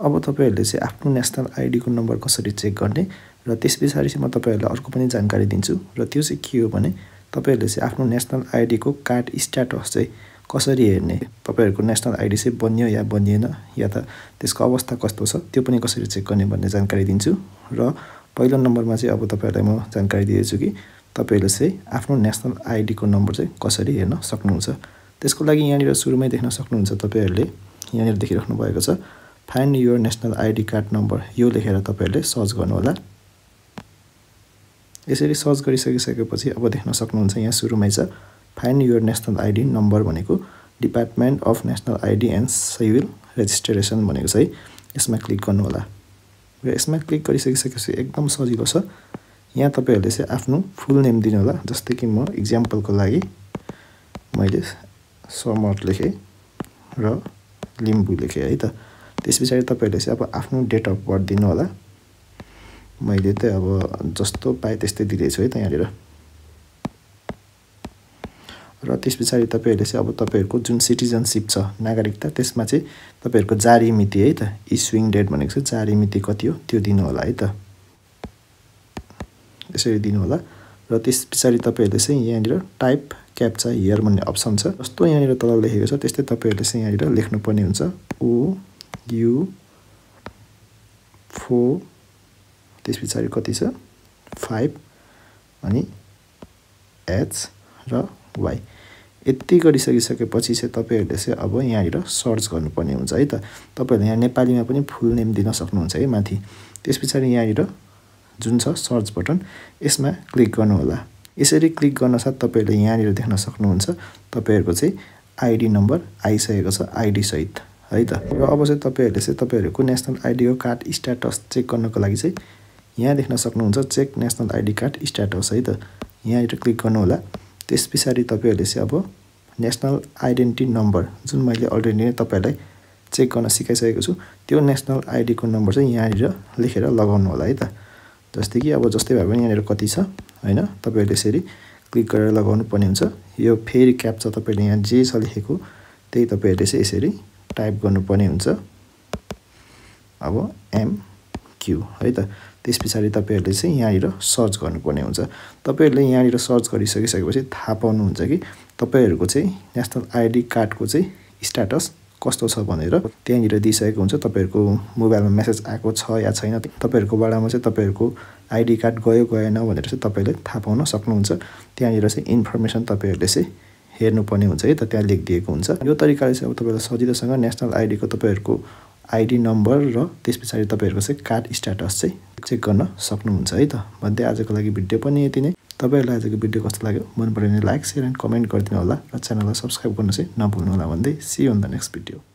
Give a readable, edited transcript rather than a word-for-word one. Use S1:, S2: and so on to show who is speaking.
S1: अब तपाईहरुले चाहिँ आफ्नो नेशनल आईडी को नम्बर कसरी चेक गर्ने र त्यसपछि चाहिँ म तपाईहरुलाई अर्को पनि जानकारी दिन्छु र त्यो चाहिँ के हो भने तपाईहरुले चाहिँ आफ्नो नेशनल आईडी को कार्ड स्ट्याटस चाहिँ कसरी हेर्ने तपाईहरुको नेशनल आईडी चाहिँ बन्यो या बनिएन या त त्यसको अवस्था कस्तो छ त्यो पनि कसरी चेक गर्ने भन्ने जानकारी दिन्छु र पहिलो नम्बरमा चाहिँ अब तपाईहरुलाई म जानकारी दिदैछु कि तपाईहरुले चाहिँ आफ्नो नेशनल आईडी को नम्बर चाहिँ कसरी हेर्न सक्नुहुन्छ त्यसको लागि यहाँनिर सुरुमै देख्न सक्नुहुन्छ तपाईहरुले यहाँनिर देखिराख्नु भएको छ find your national ID card number यो लेखेर तपाईहरुले सर्च गर्नु होला यसरी सर्च गरिसकिसकेपछि अब देख्न सक्नुहुन्छ यहाँ सुरुमै छ find your national ID number भनेको department of national ID and civil registration भनेको छ है यसमा क्लिक गर्नु होला र यसमा क्लिक गरिसकिसकेपछि एकदम सजिलो छ यहाँ तपाईहरुले चाहिँ आफ्नो फुल नेम दिनु होला जस्तै कि म एक्जाम्पलको लागि मैले समर लेखे र लिम्बु लेखे है त त्यसपछि तपाईहरुले चाहिँ अब आफ्नो डेट अफ बर्थ दिनु होला मैले चाहिँ अब जस्तो पाए त्यस्तै दिदैछु है त यहाँनिर र त्यसपछि तपाईहरुले चाहिँ अब तपाईहरुको जुन सिटिजनशिप छ नागरिकता त्यसमा चाहिँ तपाईहरुको जारी मिति है त इस्युइङ डेट भनेको चाहिँ जारी मिति कति हो त्यो दिनु होला है त यसरी दिनु होला र त्यसपछि तपाईहरुले चाहिँ यहाँनिर टाइप क्याप्चा हियर भन्ने अप्सन छ जस्तो यहाँनिर तल लेखेको छ त्यस्तै तपाईहरुले चाहिँ यहाँनिर लेख्नु पर्ने हुन्छ ओ यु 4 त्यसपछि कति छ 5 अनि एच र वाई यति गरिसकिसकेपछि चाहिँ तपाईहरुले चाहिँ अब यहाँनिर सर्च गर्नुपर्ने हुन्छ है त तपाईहरुले यहाँ नेपालीमा पनि फुल नेम दिन सक्नुहुन्छ है माथि त्यसपछि यहाँनिर जुन छ सर्च बटन यसमा क्लिक गर्नु होला यसरी क्लिक गर्न साथ तपाईहरुले यहाँनिर देख्न सक्नुहुन्छ तपाईहरुको चाहिँ आईडी नम्बर आइसकेको छ आईडी सहित है त र अब चाहिँ तपाईहरुले चाहिँ तपाईहरुको नेशनल आईडी को कार्ड स्ट्याटस चेक गर्नको लागि चाहिँ यहाँ देख्न सक्नुहुन्छ check national ID card status है त यहाँनिर क्लिक गर्नु होला त्यसपछि तपाईहरुले चाहिँ अब नेशनल आइडेन्टिटी नम्बर जुन मैले अलरेडी नै तपाईहरुलाई चेक गर्न सिकाइसकेको छु त्यो नेशनल आईडी को नम्बर चाहिँ यहाँनिर लेखेर लगाउनु होला है त जस्तै कि अब जस्तै भए पनि यहाँनिर कति छ हैन तपाईहरुले यसरी क्लिक गरेर लगाउनु पर्ने हुन्छ यो फेरि क्याप्चा तपाईले यहाँ जे छ लेखेको त्यही तपाईहरुले चाहिँ यसरी टाइप गर्नुपर्ने हुन्छ अब एम क्यू है त त्यसपछि तपाईहरुले चाहिँ यहाँनिर सर्च गर्नुपर्ने हुन्छ तपाईहरुले यहाँनिर सर्च गरिसकिसकेपछि थाहा पाउनुहुन्छ कि तपाईहरुको चाहिँ नेशनल आईडी कार्डको चाहिँ स्ट्याटस कस्तो छ भनेर त्यहाँनिर दिइसकेको हुन्छ तपाईहरुको मोबाइलमा मेसेज आएको छ या छैन तपाईहरुको बाडामा चाहिँ तपाईहरुको आईडी कार्ड गयो गएन भनेर चाहिँ तपाईले थाहा पाउन सक्नुहुन्छ त्यहाँनिर चाहिँ इन्फर्मेसन तपाईहरुले चाहिँ हेर्नुपर्ने हुन्छ है त त्यहाँ लेखिदिएको हुन्छ यो तरिकाले चाहिँ अब तपाईलाई सजिलोसँग नेशनल आईडी को तपाईहरुको आईडी नम्बर र त्यसपछि तपाईहरुको चाहिँ कार्ड स्ट्याटस चाहिँ चेक गर्न सक्नुहुन्छ है त भन्दै आजको लागि भिडियो पनि यति नै तपाईहरुलाई आजको भिडियो कस्तो लाग्यो मन पऱ्यो भने लाइक शेयर एन्ड कमेन्ट गरिदिनु होला र च्यानललाई सब्स्क्राइब गर्न चाहिँ नभुल्नु होला भन्दै see you on the next video